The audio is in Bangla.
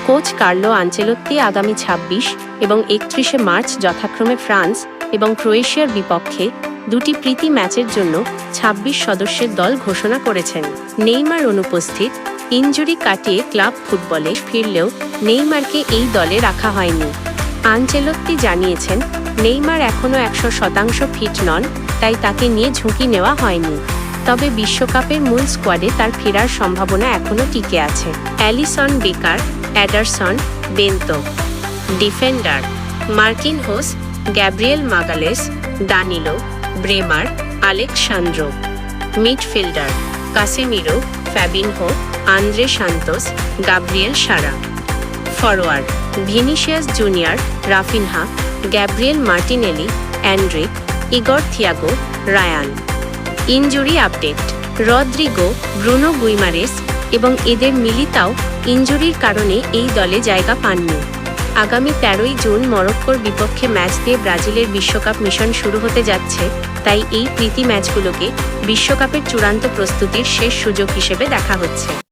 কোচ কার্লো আনচেলত্তি আগামী ২৬ এবং ৩১ মার্চ যথাক্রমে ফ্রান্স এবং ক্রোয়েশিয়ার বিপক্ষে দুটি প্রীতি ম্যাচের জন্য ২৬ সদস্যের দল ঘোষণা করেছেন। নেইমার অনুপস্থিত। ইনজুরি কাটিয়ে ক্লাব ফুটবলে ফিরলেও নেইমারকে এই দলে রাখা হয়নি। আনচেলত্তি জানিয়েছেন, নেইমার এখনও ১০০% ফিট নন, তাই তাকে নিয়ে ঝুঁকি নেওয়া হয়নি। তবে বিশ্বকাপের মূল স্কোয়াডে তার ফেরার সম্ভাবনা এখনও টিকে আছে। Alisson Becker, Ederson, Bento. Defender: Marquinhos, Gabriel Magalhaes, Danilo, Bremer, Alexsandro. Midfielder: Casemiro, Fabinho, Andre Santos, Gabriel Sara. Forward: Vinicius Junior, Raphinha, Gabriel Martinelli, Endrick, Igor Thiago, Rayan. Injury update: Rodrygo, Bruno Guimaraes এবং এদের মিলিতাও ইনজুরির কারণে এই দলে জায়গা পাননি। আগামী ১৩ই জুন মরক্কোর বিপক্ষে ম্যাচ দিয়ে ব্রাজিলের বিশ্বকাপ মিশন শুরু হতে যাচ্ছে, তাই এই প্রীতি ম্যাচগুলোকে বিশ্বকাপের চূড়ান্ত প্রস্তুতির শেষ সুযোগ হিসেবে দেখা হচ্ছে।